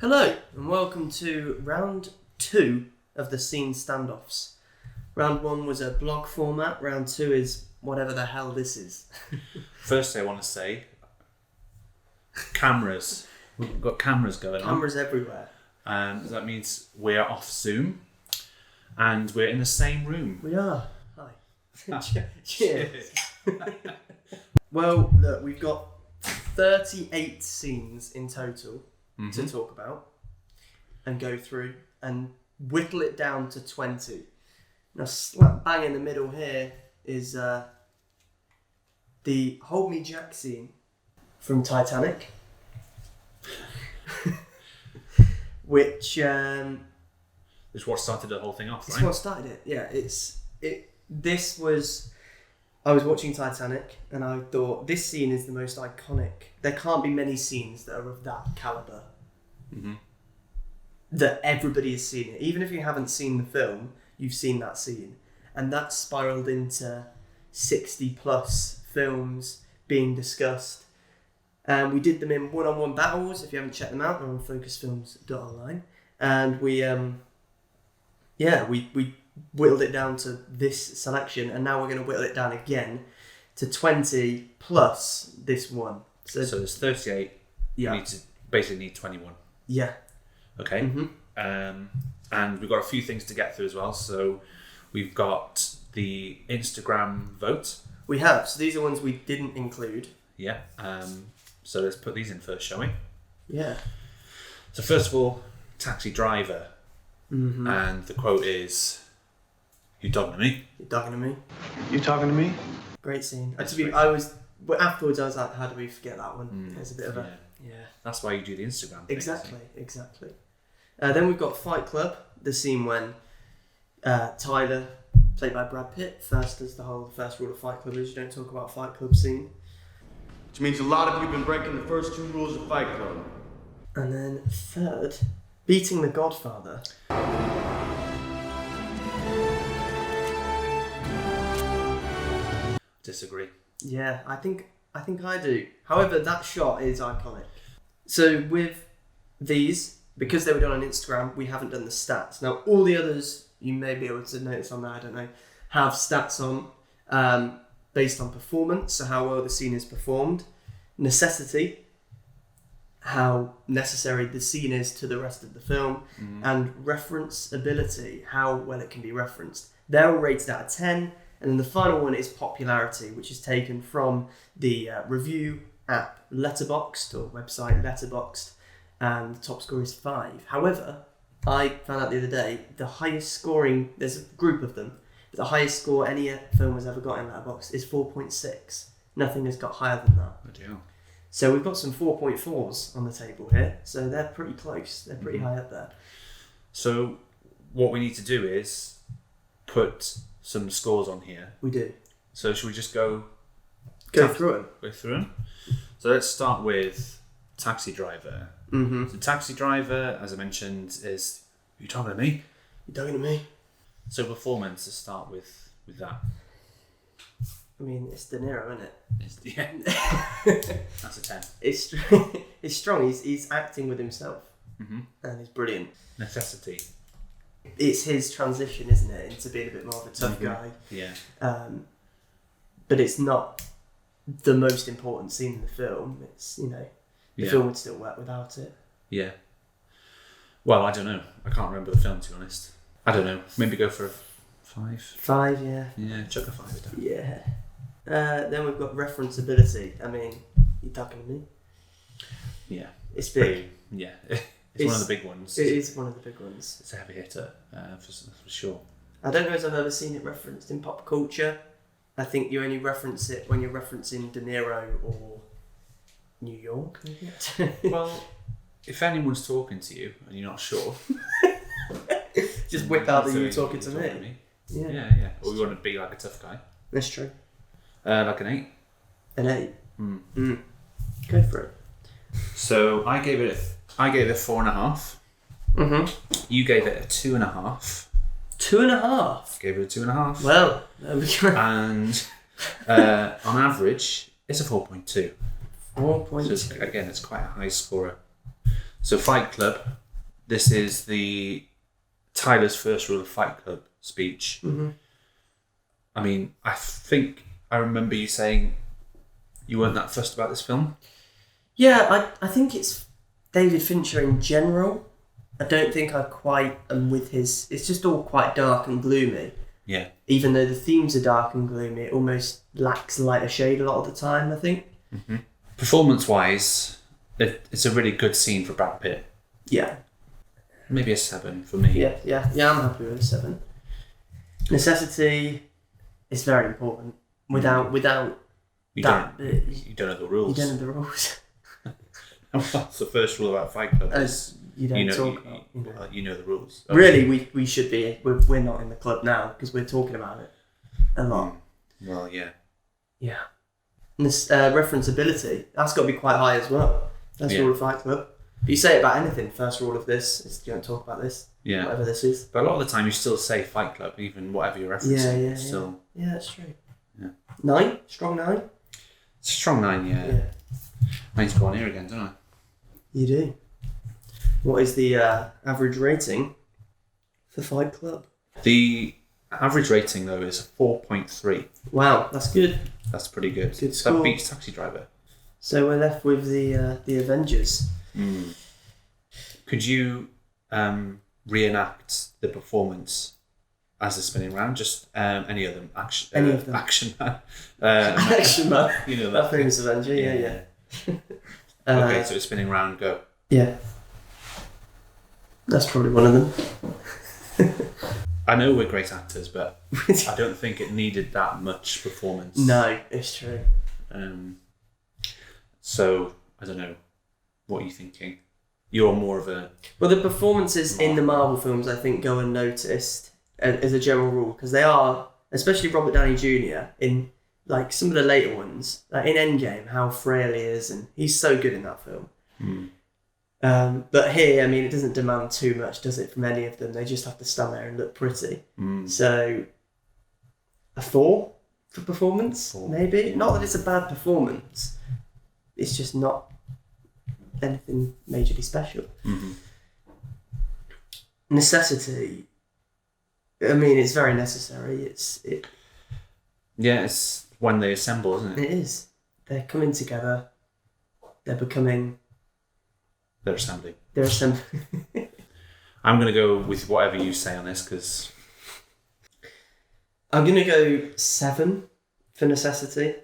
Hello and welcome to round 2 of the scene standoffs. Round 1 was a blog format, round 2 is whatever the hell this is. Firstly, I want to say, cameras. We've got cameras going on. Cameras everywhere. That means we're off Zoom and we're in the same room. We are. Hi. Cheers. Well, look, we've got 38 scenes in total to talk about and go through and whittle it down to 20. Now, slap bang in the middle here is the Hold Me Jack scene from Titanic, which This is what started the whole thing off, it's right? what started it. Yeah, this was. I was watching Titanic and I thought this scene is the most iconic. There can't be many scenes that are of that caliber. That everybody has seen it. Even if you haven't seen the film, you've seen that scene. And that spiraled into 60 plus films being discussed. We did them in one-on-one battles. If you haven't checked them out, they're on focusfilms.online. And we whittled it down to this selection, and now we're going to whittle it down again to 20 plus this one. So there's 38. Yeah. You basically need 21. Yeah. Okay. And we've got a few things to get through as well. So we've got the Instagram vote. We have. So these are ones we didn't include. Yeah. So let's put these in first, shall we? Yeah. So first of all, taxi driver. And the quote is, "You talking to me?" You're talking to me. You talking to me? Great scene. That's Afterwards I was like, how do we forget that one? There's a bit of a... Yeah. That's why you do the Instagram thing. Exactly. Then we've got Fight Club, the scene when Tyler, played by Brad Pitt, first rule of Fight Club is you don't talk about Fight Club scene. Which means a lot of you have been breaking the first 2 rules of Fight Club. And then third, beating the Godfather. Disagree. Yeah, I think I do. However, that shot is iconic. So with these, because they were done on Instagram, we haven't done the stats. Now, all the others, you may be able to notice on there, I don't know, have stats on based on performance, so how well the scene is performed, necessity, how necessary the scene is to the rest of the film, and reference ability, how well it can be referenced. They're all rated out of 10. And then the final one is popularity, which is taken from the review app Letterboxd, or website Letterboxd, and the top score is 5. However, I found out the other day, the highest scoring, there's a group of them, but the highest score any film has ever got in Letterboxd is 4.6. Nothing has got higher than that. Bloody hell. So we've got some 4.4s on the table here, so they're pretty close, they're pretty high up there. So what we need to do is put some scores on here. We do. So should we just go through them? Go through them. So let's start with taxi driver. So taxi driver, as I mentioned, is "You talking to me?" You talking to me? So performance, to start with that. I mean, it's De Niro, isn't it? That's a 10. It's strong. He's acting with himself, and he's brilliant. Necessity. It's his transition, isn't it, into being a bit more of a tough guy. Yeah. But it's not the most important scene in the film. It's, the film would still work without it. Yeah. Well, I don't know. I can't remember the film, to be honest. I don't know. Maybe go for a 5. 5, yeah. Yeah, chuck a 5 down. Yeah. Then we've got reference ability. I mean, you talking to me? Yeah. It's big. Yeah. It's one of the big ones. It is one of the big ones. It's a heavy hitter, for sure. I don't know if I've ever seen it referenced in pop culture. I think you only reference it when you're referencing De Niro or New York, maybe? Well, if anyone's talking to you and you're not sure... just whip out that you're talking to me. Yeah. Or you want to be like a tough guy. That's true. Like an 8. An 8? Go for it. So I gave it a 4.5. You gave it a 2.5. 2.5? Gave it a 2.5. Well, there we go. And on average, it's a 4.2. 4.2. So again, it's quite a high scorer. So Fight Club, this is the Tyler's first rule of Fight Club speech. Mm-hmm. I mean, I think I remember you saying you weren't that fussed about this film. Yeah, I think it's David Fincher in general. I don't think I quite am with his... It's just all quite dark and gloomy. Yeah. Even though the themes are dark and gloomy, it almost lacks lighter shade a lot of the time, I think. Mm-hmm. Performance-wise, it's a really good scene for Brad Pitt. Yeah. Maybe a 7 for me. Yeah, I'm happy with a 7. Necessity is very important. Without you that... you don't know the rules. You don't know the rules. That's the first rule about Fight Club. As you don't talk about. You know the rules. Really, we should be. We're not in the club now because we're talking about it a lot. Well, yeah. Yeah. And this referenceability, that's got to be quite high as well. That's rule of Fight Club. But you say it about anything, first rule of this is you don't talk about this. Yeah. Whatever this is. But a lot of the time you still say Fight Club, even whatever you're referencing. Yeah. Still... Yeah, that's true. Yeah. 9? Strong 9? It's a strong 9, yeah. I need to go on here again, don't I? You do. What is the average rating for Fight Club? The average rating, though, is 4.3. Wow, that's good. That's pretty good. Good score. That beats Taxi Driver. So we're left with the Avengers. Could you reenact the performance as they're spinning around? Just any of them. Any of them. Action Man. Action Man. You know that famous Avenger, yeah. Okay, so it's spinning around, go. Yeah. That's probably one of them. I know we're great actors, but I don't think it needed that much performance. No, it's true. So, I don't know. What are you thinking? You're more of a... Well, the performances in the Marvel films, I think, go unnoticed as a general rule, because they are, especially Robert Downey Jr., in like some of the later ones, like in Endgame, how frail he is, and he's so good in that film. But here, I mean, it doesn't demand too much, does it, from any of them? They just have to stand there and look pretty. So, a 4 for performance, maybe? Not that it's a bad performance. It's just not anything majorly special. Necessity, I mean, it's very necessary. Yeah, it's when they assemble, isn't it? It is. They're coming together. They're becoming... They're assembling. I'm going to go with whatever you say on this, because... I'm going to go 7 for necessity.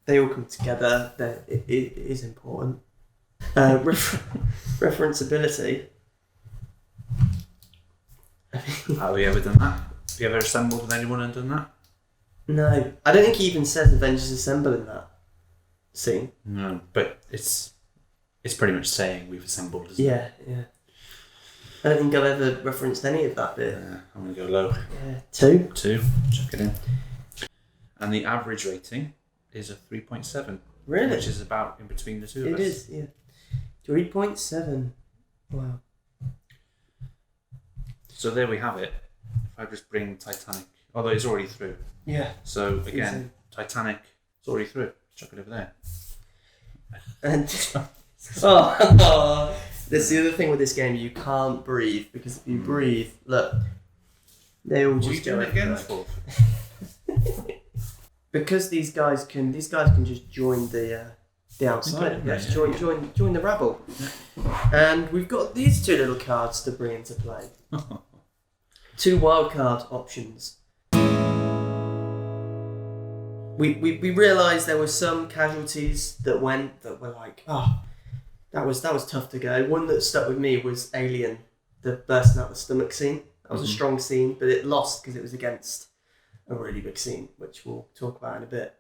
They all come together. It is important. Referenceability. Have you ever done that? Have you ever assembled with anyone and done that? No. I don't think he even says Avengers Assemble in that scene. No, but it's pretty much saying we've assembled, isn't it? Yeah. I don't think I've ever referenced any of that bit. I'm going to go low. Yeah. 2? 2. Chuck it in. And the average rating is a 3.7. Really? Which is about in between the two of us. It is, yeah. 3.7. Wow. So there we have it. If I just bring Titanic, although it's already through. Yeah. So again, Titanic, it's already through. Chuck it over there. And that's the other thing with this game. You can't breathe, because if you breathe, look, they all just go again. Because these guys can just join the outside. Yes, join the rabble. Yeah. And we've got these 2 little cards to bring into play. 2 wildcard options. We realised there were some casualties that were like, that was tough to go. One that stuck with me was Alien, the bursting out the stomach scene. That was a strong scene, but it lost because it was against a really big scene, which we'll talk about in a bit.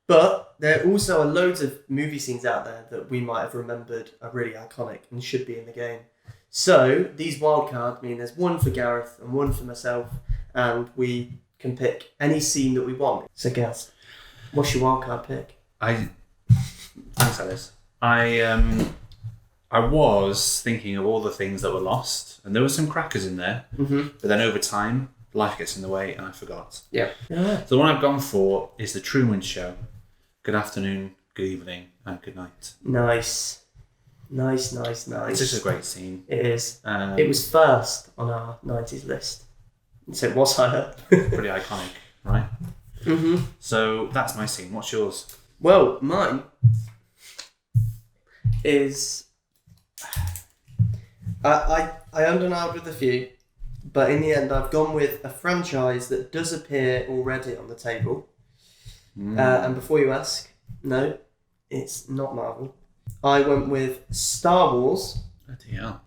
But there also are loads of movie scenes out there that we might have remembered are really iconic and should be in the game. So these wildcards mean there's 1 for Gareth and 1 for myself, and we can pick any scene that we want. So Gareth, what's your wildcard pick? Thanks, Alice. I was thinking of all the things that were lost, and there were some crackers in there. But then over time, life gets in the way, and I forgot. Yeah. So the one I've gone for is The Truman Show. Good afternoon, good evening, and good night. Nice. Nice. It's just a great scene. It is. It was first on our 90s list. So it was higher. Pretty iconic, right? Mm-hmm. So that's my scene. What's yours? Well, mine is... I undenied with a few, but in the end I've gone with a franchise that does appear already on the table. And before you ask, no, it's not Marvel. I went with Star Wars. Bloody hell.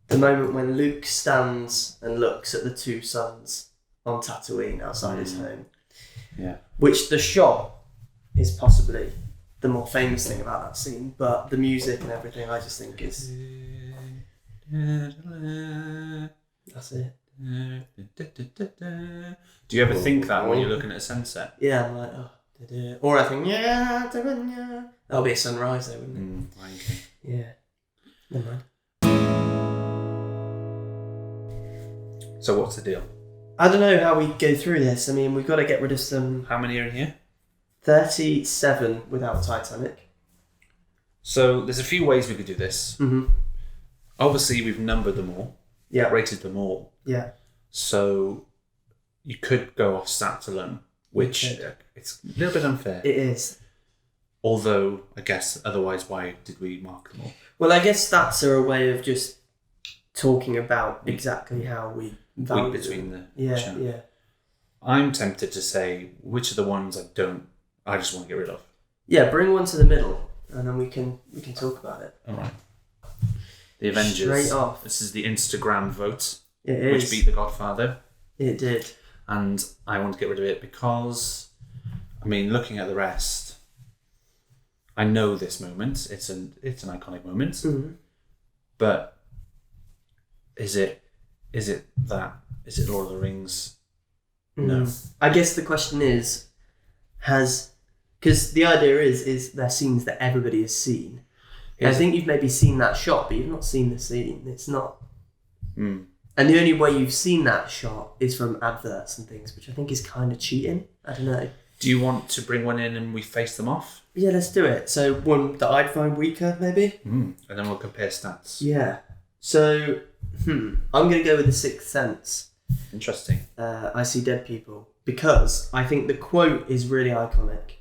The moment when Luke stands and looks at the two suns on Tatooine outside his home. Yeah. Which the shot is possibly the more famous thing about that scene, but the music and everything I just think is... That's it. Do you ever think that when you're looking at a sunset? Yeah, I'm like, oh. Or I think, that'll be a sunrise though, wouldn't it? Lion King. Yeah. Never mind. So what's the deal? I don't know how we go through this. I mean, we've got to get rid of some... How many are in here? 37 without Titanic. So there's a few ways we could do this. Mm-hmm. Obviously, we've numbered them all. Yeah. Rated them all. Yeah. So you could go off stats alone, which it's a little bit unfair. It is. Although, I guess, otherwise, why did we mark them all? Well, I guess stats are a way of just talking about exactly how we value Week between them. the show. Yeah. I'm tempted to say which are the ones I just want to get rid of. Yeah, bring one to the middle and then we can talk about it. All right. The Avengers. Straight off. This is the Instagram vote, It is. which beat The Godfather. It did. And I want to get rid of it because, I mean, looking at the rest, I know this moment. It's an iconic moment. Mm-hmm. But is it Lord of the Rings? No. I guess the question is, because the idea is there scenes that everybody has seen. I think you've maybe seen that shot, but you've not seen the scene. It's not. And the only way you've seen that shot is from adverts and things, which I think is kind of cheating. I don't know. Do you want to bring one in and we face them off? Yeah, let's do it. So one that I'd find weaker, maybe? And then we'll compare stats. Yeah. So, I'm going to go with The Sixth Sense. Interesting. I See Dead People. Because I think the quote is really iconic.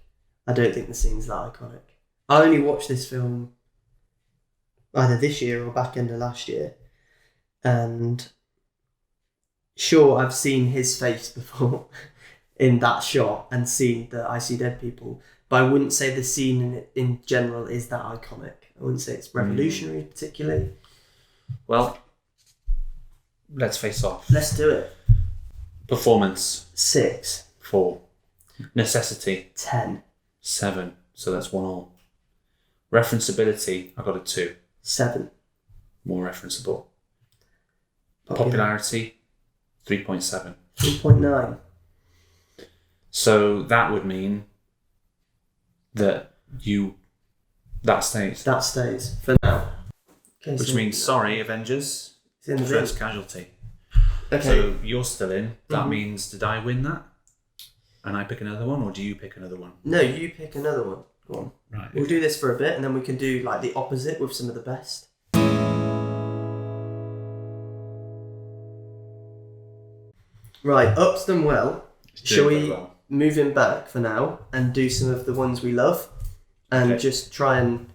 I don't think the scene's that iconic. I only watched this film either this year or back end of last year. And sure, I've seen his face before in that shot and seen the I See Dead People, but I wouldn't say the scene in general is that iconic. I wouldn't say it's revolutionary particularly. Well, let's face off. Let's do it. Performance. 6. 4. Necessity. 10. 7. So that's 1-1. Referenceability, I got a 2. 7. More referenceable. Popularity, 3.7. 3.9. So that would mean that stays. That stays for now. Okay, Which so means, sorry, Avengers, it's in the first bin. casualty. Okay. So you're still in. That means, did I win that? And I pick another one, or do you pick another one? No, you pick another one. Go on. Right. We'll do this for a bit and then we can do like the opposite with some of the best. Right, Up's done well. Shall we move him back for now and do some of the ones we love and just try and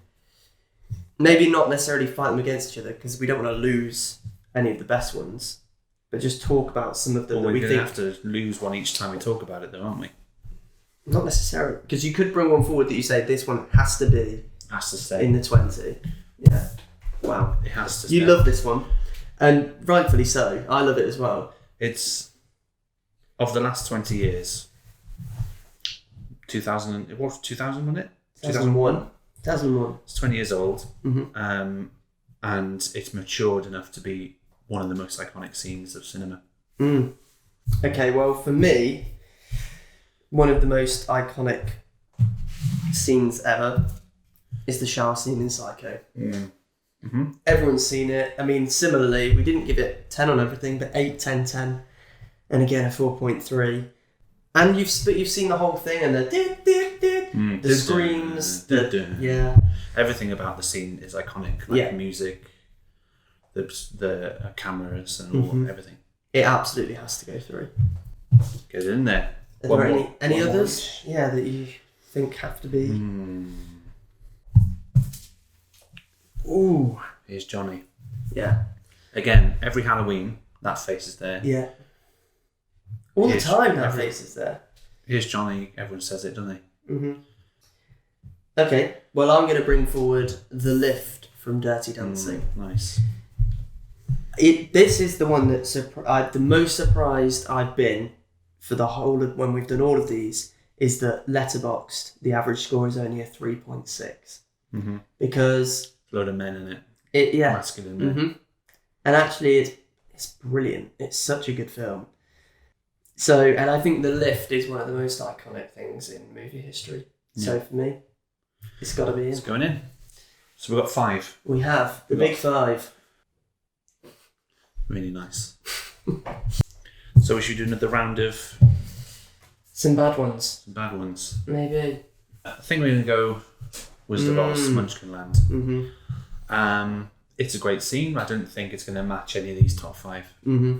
maybe not necessarily fight them against each other because we don't want to lose any of the best ones, but just talk about some of them that we we're think... going to have to lose one each time we talk about it though, aren't we? Not necessarily, because you could bring one forward that you say this one has to be Has to stay. in the 20. Yeah. Wow. It has to stay. You love this one, and rightfully so. I love it as well. It's, of the last 20 years, 2000, it was 2000, wasn't it? 2001. 2001. It's 20 years old, Mm-hmm. and it's matured enough to be one of the most iconic scenes of cinema. Okay, well, for me, one of the most iconic scenes ever is the shower scene in Psycho. Everyone's seen it. I mean, similarly, we didn't give it 10 on everything, but 8, 10, 10. And again, a 4.3. And you've seen the whole thing and the screams. Yeah. everything about the scene is iconic. Like Yeah. music, the cameras and all everything. It absolutely has to go through. Get it in there. Are One there more- any one more others? Yeah, that you think have to be. Ooh. Here's Johnny. Yeah. Again, every Halloween, that face is there. Yeah. All the Here's time that every- face is there. Here's Johnny. Everyone says it, doesn't they? Mm-hmm. Okay, well, I'm going to bring forward The Lift from Dirty Dancing. Nice. This is the one that the most surprised I've been for the whole of when we've done all of these is that Letterboxd, the average score is only a 3.6. Mm-hmm. Because A load of men in it. yeah. Masculine men. Mm-hmm. And actually, it's brilliant. It's such a good film. So, and I think The Lift is one of the most iconic things in movie history. So for me, it's got to be in. It's going in. So we've got 5. We have the big 5. Really nice. So we should do another round of Some bad ones, bad ones. maybe. I think we're going to go Wizard of Oz, Munchkinland. Mm-hmm. It's a great scene. I don't think it's going to match any of these top 5. Mm-hmm.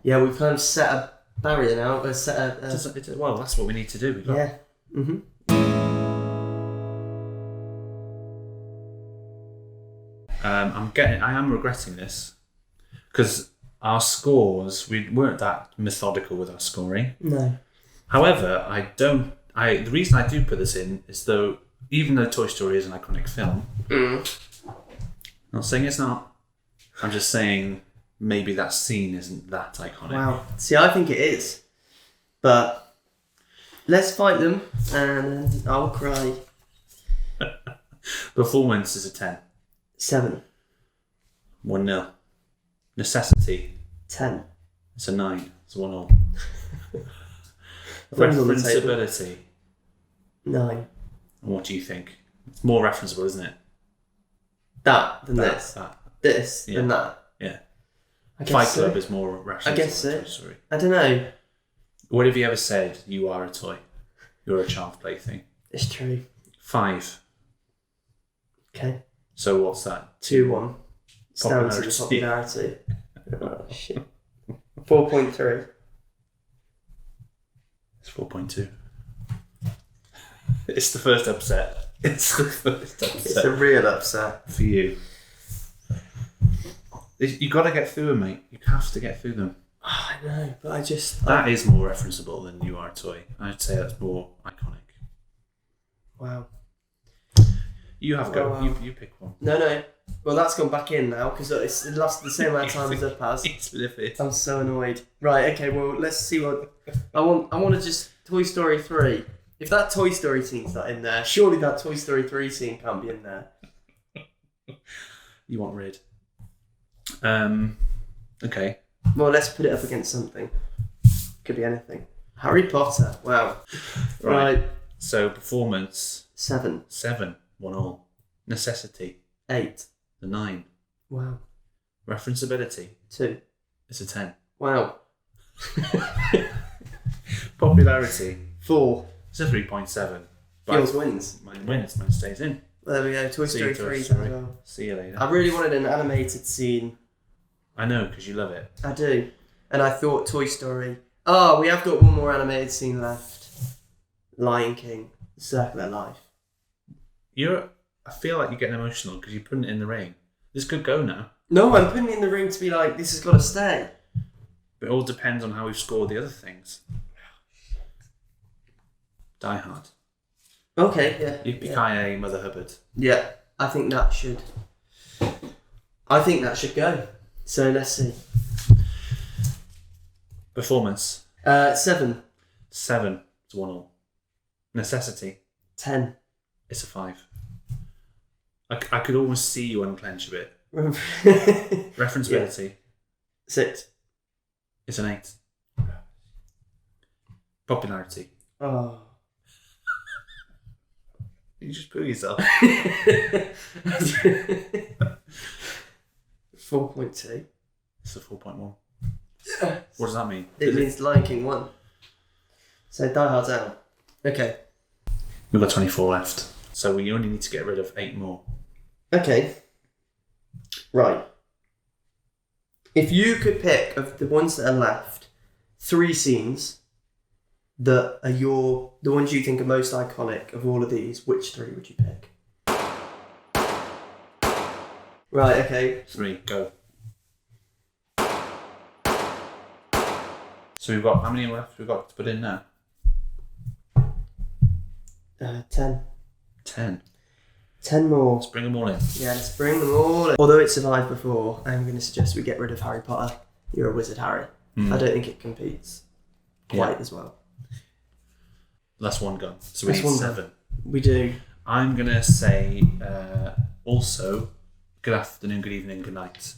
Yeah, we've kind of set a barrier now. Well, that's what we need to do. We've got Yeah. Mm-hmm. I am regretting this because our scores, we weren't that methodical with our scoring. No. However, the reason I do put this in is even though Toy Story is an iconic film, I'm not saying it's not. I'm just saying maybe that scene isn't that iconic. Wow. See, I think it is, but let's fight them, and then I'll cry. Performance is a 10. 7. 1-0. Necessity, 10. it's a 9. It's 1-all. Friends on the table. Referenceability. 9. And what do you think? It's more referenceable, isn't it? That than this. That. This than that. Yeah. I guess Fight so. Club is more referenceable. I guess than so. Toy Story. I don't know. What have you ever said? You are a toy. You're a child's plaything. It's true. 5. Okay. So what's that? 2-1. Stands to the popularity. Oh, shit. 4.3. It's 4.2. It's the first upset. It's the first upset. It's a real upset. For you. You got to get through them, mate. You have to get through them. Oh, I know, but I just... That is more referenceable than You Are a Toy. I'd say that's more iconic. Wow. You have go. You pick one. No. Well, that's gone back in now because it's lasted the same amount of time as it has. It's livid. I'm so annoyed. Right, okay, well, let's see what... I want to just... Toy Story 3. If that Toy Story scene's not in there, surely that Toy Story 3 scene can't be in there. You want rid. Okay. Well, let's put it up against something. Could be anything. Harry Potter. Wow. Right. So performance 7. 7, 1-all. Necessity 8. the 9. Wow. Referenceability 2. it's a 10. Wow. Popularity 4. it's a 3.7. Yours wins. Mine wins. Mine stays in. There we go. Toy See Story you, Toy 3 as Story. well. See you later. I really wanted an animated scene. I know because you love it. I do. And I thought Toy Story. Oh, we have got one more animated scene left. Lion King. Circle of Life. I feel like you're getting emotional because you're putting it in the ring. This could go now. No, I'm putting it in the ring to be like, this has got to stay. But it all depends on how we've scored the other things. Die Hard. Okay, yeah. Yippee-ki-yay, Mother Hubbard. Yeah, I think that should go. So let's see. Performance 7. 7 it's 1-all. Necessity 10. it's a 5. I could almost see you unclench a bit. 6. Referenceability it's an 8. Popularity Oh. you just poo yourself. 4.2. It's a 4.1. Yeah. What does that mean? It means Lion King won. So Die Hard's out. Okay. We've got 24 left. So we only need to get rid of 8 more. Okay. Right. If you could pick of the ones that are left, 3 scenes that are the ones you think are most iconic of all of these, which 3 would you pick? Right, okay. 3, go. So we've got, how many left we've got to put in now? 10. 10. 10 more. Let's bring them all in. Yeah, let's bring them all in. Although it survived before, I'm going to suggest we get rid of Harry Potter. You're a Wizard, Harry. I don't think it competes quite as well. That's 1 gone. So we That's need 1 7. gone. We do. I'm going to say also, good afternoon, good evening, good night.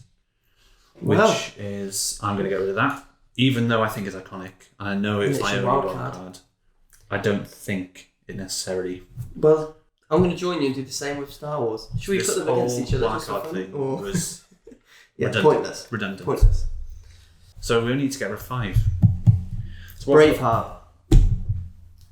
Which is, I'm going to get rid of that. Even though I think it's iconic, and I know it's my only wild card, I don't think it necessarily... Well, I'm going to join you and do the same with Star Wars. Should we put them against each other? Wild card thing was pointless. Redundant. Pointless. So we only need to get rid of 5. So Braveheart.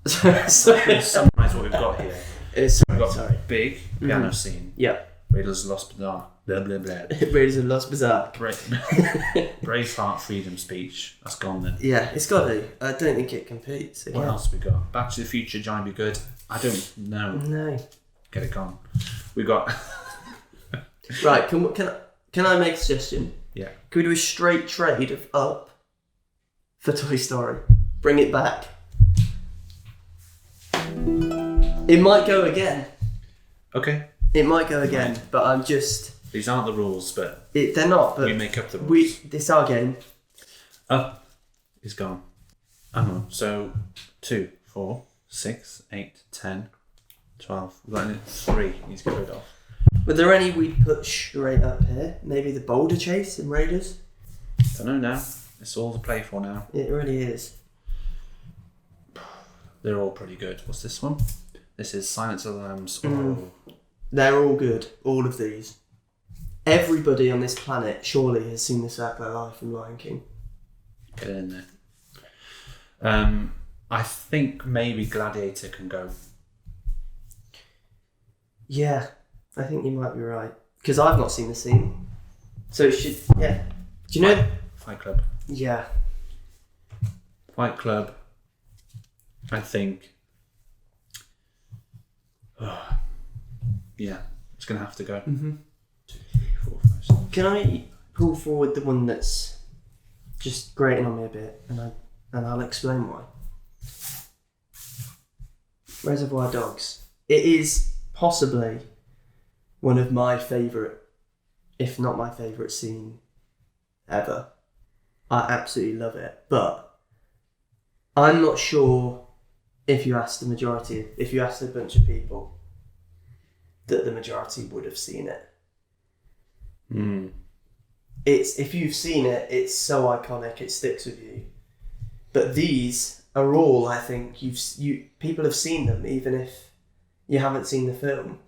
Sorry. Summarise what we've got here. We've got big piano scene. Yeah. Raiders of the Lost Bazaar. Blah, blah, blah. Raiders of the Lost Bazaar. Braveheart freedom speech. That's gone then. Yeah, it's got to. I don't think it competes. Again. What else we got? Back to the Future, Johnny Be Good. I don't know. No. Get it gone. We got... Right, can I make a suggestion? Yeah. Can we do a straight trade of Up for Toy Story? Bring it back. It might go again. Okay. It might go again, but I'm just... These aren't the rules, but... They're not, but... We make up the rules. This is our game. Up is gone. Hang on. So, 2, 4, 6, 8, 10, 12. We've got 3 needs to get rid of. Were there any we'd put straight up here? Maybe the Boulder Chase in Raiders? Don't know now. It's all to play for now. It really is. They're all pretty good. What's this one? This is Silence of the Lambs. They're all good, all of these. Everybody on this planet surely has seen The Circle of Life and Lion King. Get it in there. I think maybe Gladiator can go. Yeah, I think you might be right. Because I've not seen the scene. So it should, yeah. Do you know? Fight Club. Yeah. Fight Club. I think. Yeah, it's going to have to go. 2, 3, 4, 5, 6. Can I pull forward the one that's just grating on me a bit, and I'll explain why. Reservoir Dogs. It is possibly one of my favourite, if not my favourite scene ever. I absolutely love it, but I'm not sure if you asked a bunch of people, that the majority would have seen it. It's, if you've seen it, it's so iconic, it sticks with you. But these are all, I think, people have seen them, even if you haven't seen the film.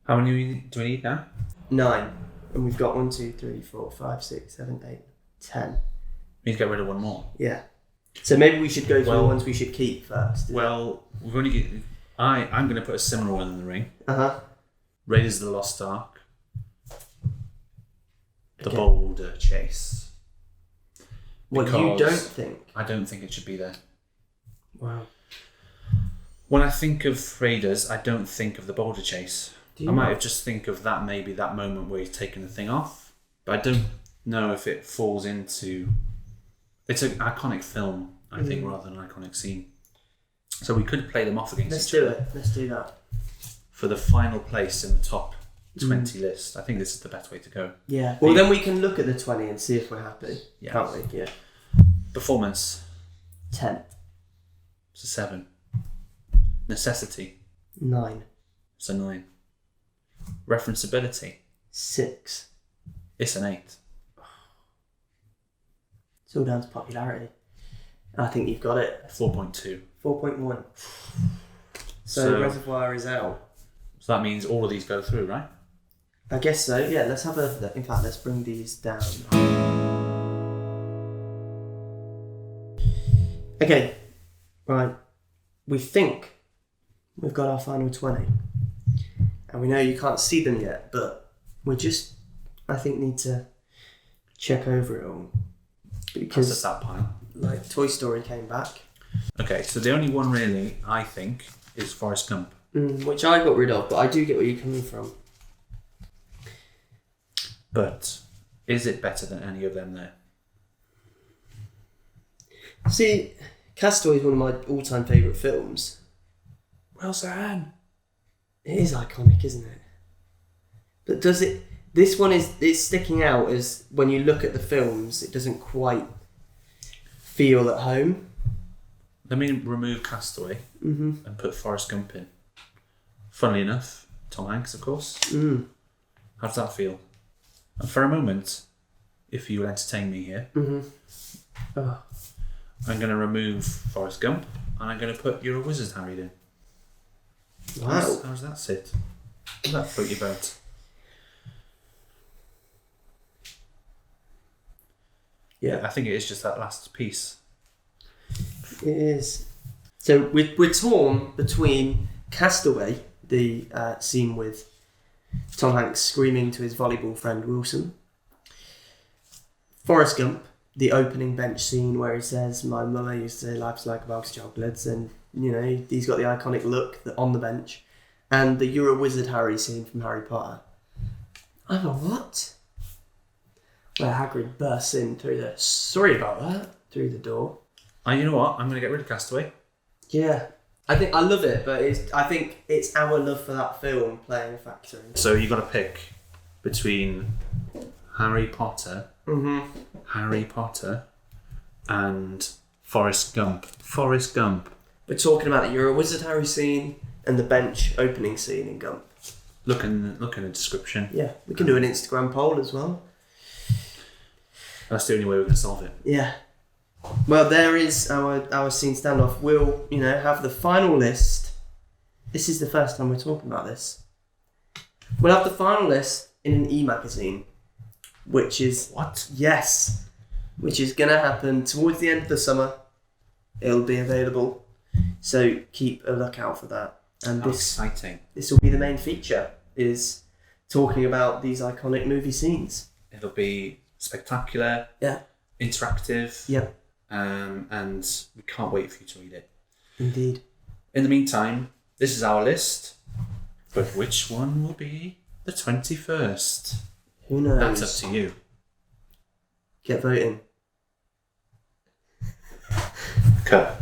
How many do we need now? 9. And we've got 1, 2, 3, 4, 5, 6, 7, 8, 10. We need to get rid of 1 more. Yeah. So maybe we should go through the ones we should keep first. Well, we've only I'm going to put a similar one in the ring. Raiders of the Lost Ark. The Boulder Chase. What, you don't think? I don't think it should be there. Wow. When I think of Raiders, I don't think of the Boulder Chase. I might have just think of that, maybe that moment where he's taking the thing off. But I don't know if it falls into... It's an iconic film, I think, rather than an iconic scene. So we could play them off against each other. Let's do that. For the final place in the top 20 list. I think this is the best way to go. Yeah. Well, then we can look at the 20 and see if we're happy. Yeah. Can't we? Yeah. Performance. 10. It's a 7. Necessity. 9. It's a 9. Referenceability. 6. It's an 8. It's all down to popularity. I think you've got it. 4.2. 4.1. So Reservoir is out. So that means all of these go through, right? I guess so. Yeah, let's have a... In fact, let's bring these down. Okay. Right. We think we've got our final 20. And we know you can't see them yet, but we just, I think, need to check over it all. Because That's that pile. like Toy Story came back. Okay, so the only one really, I think, is Forrest Gump. Which I got rid of, but I do get where you're coming from. But is it better than any of them there? See, Castaway is one of my all-time favourite films. Well done. It is iconic, isn't it? But does it... This one is sticking out as when you look at the films, it doesn't quite feel at home. Let me remove Castaway and put Forrest Gump in. Funnily enough, Tom Hanks, of course. How does that feel? And for a moment, if you will entertain me here, Oh. I'm going to remove Forrest Gump and I'm going to put You're a Wizard, Harry in. Wow. How does that sit? How does that float your boat? Yeah, I think it is just that last piece. it is. So we're torn between Castaway, the scene with Tom Hanks screaming to his volleyball friend Wilson. Forrest Gump, the opening bench scene where he says, "My mother used to say life's like a box of chocolates," and you know he's got the iconic look on the bench, and the "You're a Wizard, Harry" scene from Harry Potter. I'm a what? Where Hagrid bursts in through the door. You know what? I'm going to get rid of Castaway. Yeah, I think I love it, but I think it's our love for that film playing a factor. So you've got to pick between Harry Potter, Harry Potter, and Forrest Gump. Forrest Gump. We're talking about the "You're a Wizard, Harry" scene and the bench opening scene in Gump. Look in the description. Yeah, we can do an Instagram poll as well. That's the only way we're going to solve it. Yeah. Well, there is our scene standoff. We'll, have the final list. This is the first time we're talking about this. We'll have the final list in an e-magazine, which is... What? Yes. Which is going to happen towards the end of the summer. It'll be available. So keep a lookout for that. And Exciting. This will be the main feature, is talking about these iconic movie scenes. It'll be spectacular. Yeah. Interactive. Yeah. And we can't wait for you to read it. Indeed. In the meantime, this is our list. But which one will be the 21st? Who knows? That's up to you. Get voting. Cut.